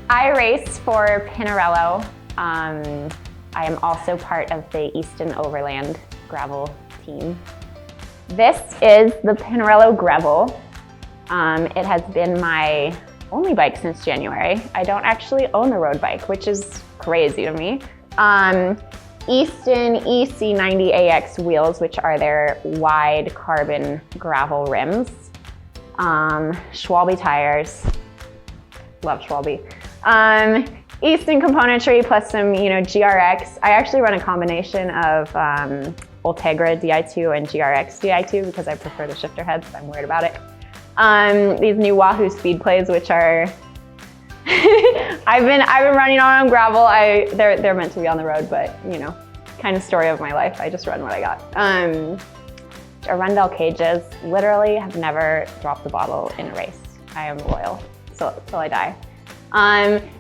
I race for Pinarello. I am also part of the Easton Overland gravel team. This is the Pinarello Grevil. It has been my only bike since January. I don't actually own the road bike, which is crazy to me. Easton EC90AX wheels, which are their wide carbon gravel rims. Schwalbe tires, love Schwalbe. Easton componentry plus some, GRX. I actually run a combination of Ultegra Di2 and GRX Di2 because I prefer the shifter heads, I'm worried about it. These new Wahoo speed plays, which are, I've been running on gravel. They're meant to be on the road, but kind of story of my life. I just run what I got. Arundel cages, literally have never dropped the bottle in a race. I am loyal till I die.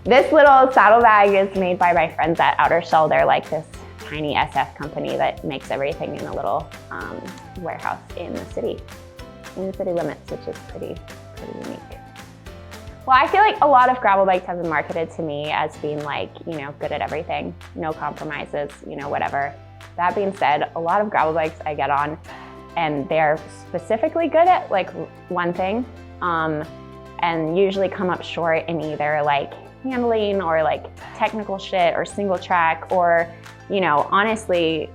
This little saddlebag is made by my friends at Outer Shell. They're like this tiny SF company that makes everything in a little warehouse in the city limits, which is pretty unique. Well, I feel like a lot of gravel bikes have been marketed to me as being like, good at everything, no compromises, whatever. That being said, a lot of gravel bikes I get on and they're specifically good at like one thing, and usually come up short in either like handling or like technical shit or single track or, honestly,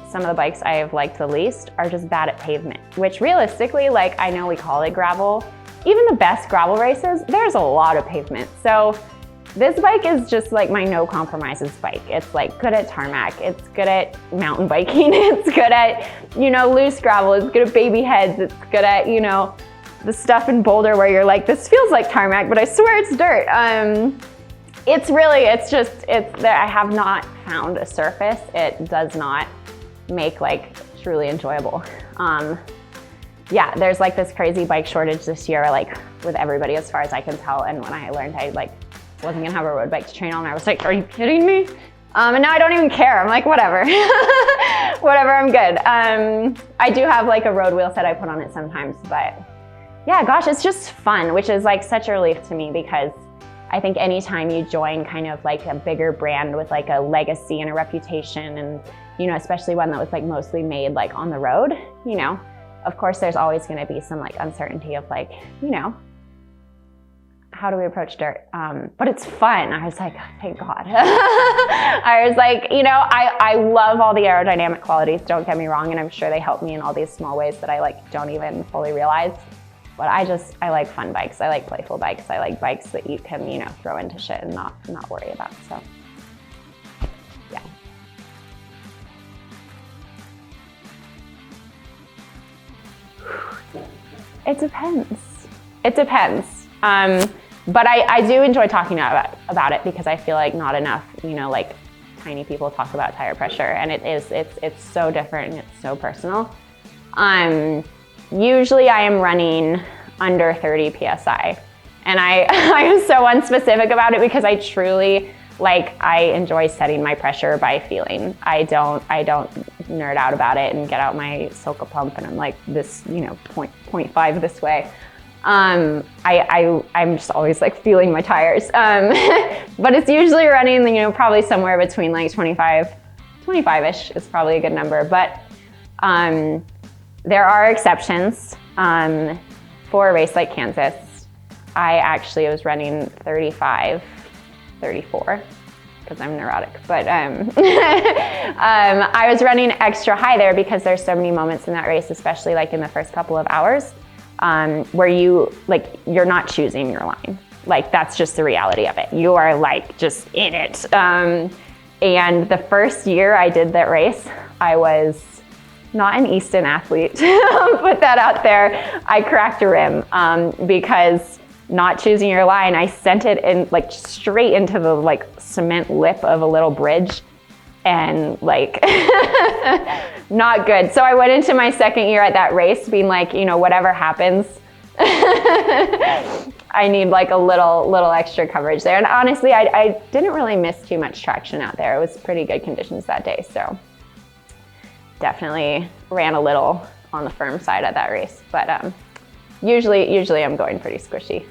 some of the bikes I have liked the least are just bad at pavement, which realistically, like I know we call it gravel, even the best gravel races, there's a lot of pavement. So this bike is just like my no compromises bike. It's like good at tarmac, it's good at mountain biking, it's good at, loose gravel, it's good at baby heads, it's good at, the stuff in Boulder where you're like, this feels like tarmac, but I swear it's dirt. I have not found a surface. It does not make like truly enjoyable. Yeah, there's like this crazy bike shortage this year, like with everybody as far as I can tell. And when I learned I like wasn't gonna have a road bike to train on, I was like, are you kidding me? And now I don't even care. I'm like, whatever, whatever, I'm good. I do have like a road wheel set I put on it sometimes, but yeah, gosh, it's just fun, which is like such a relief to me because I think anytime you join kind of like a bigger brand with like a legacy and a reputation and, especially one that was like mostly made like on the road, of course there's always gonna be some like uncertainty of like, how do we approach dirt? But it's fun. I was like, thank God. I was like, I love all the aerodynamic qualities, don't get me wrong, and I'm sure they help me in all these small ways that I like don't even fully realize. But I like fun bikes. I like playful bikes. I like bikes that you can, throw into shit and not worry about. So, yeah. It depends. It depends. But I do enjoy talking about it because I feel like not enough, like tiny people talk about tire pressure, and it's so different and it's so personal. Usually I am running under 30 PSI. And I am so unspecific about it because I truly, I enjoy setting my pressure by feeling. I don't nerd out about it and get out my Silka pump and I'm like this, 0.5 this way. I'm just always like feeling my tires. But it's usually running, probably somewhere between like 25-ish is probably a good number. But there are exceptions. For a race like Kansas, I actually was running 35, 34, because I'm neurotic. But I was running extra high there because there's so many moments in that race, especially like in the first couple of hours, where you're not choosing your line. Like that's just the reality of it. You are like just in it. And the first year I did that race, I was not an Easton athlete, put that out there. I cracked a rim because not choosing your line, I sent it in like straight into the like cement lip of a little bridge and like not good. So I went into my second year at that race being like, whatever happens, I need like a little extra coverage there. And honestly, I didn't really miss too much traction out there. It was pretty good conditions that day. So definitely ran a little on the firm side of that race, but usually I'm going pretty squishy.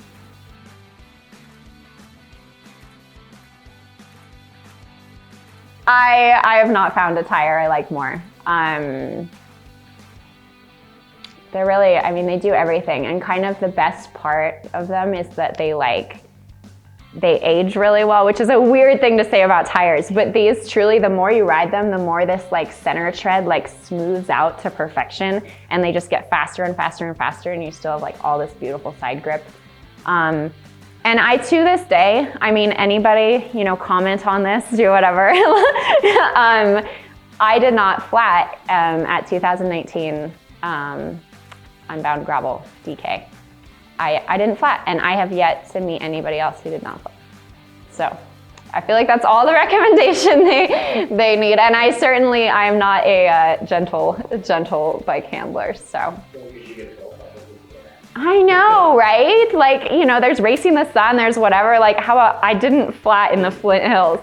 I have not found a tire I like more. They're really, I mean, they do everything, and kind of the best part of them is that they age really well, which is a weird thing to say about tires, but these truly, the more you ride them, the more this like center tread like smooths out to perfection, and they just get faster and faster and faster, and you still have like all this beautiful side grip. And I, to this day, I mean, anybody, you know, comment on this, do whatever. I did not flat at 2019 Unbound Gravel DK. I didn't flat, and I have yet to meet anybody else who did not flat. So I feel like that's all the recommendation they need. And I am not a gentle bike handler, so. I know, right? Like, you know, there's Racing the Sun, there's whatever, like how about I didn't flat in the Flint Hills.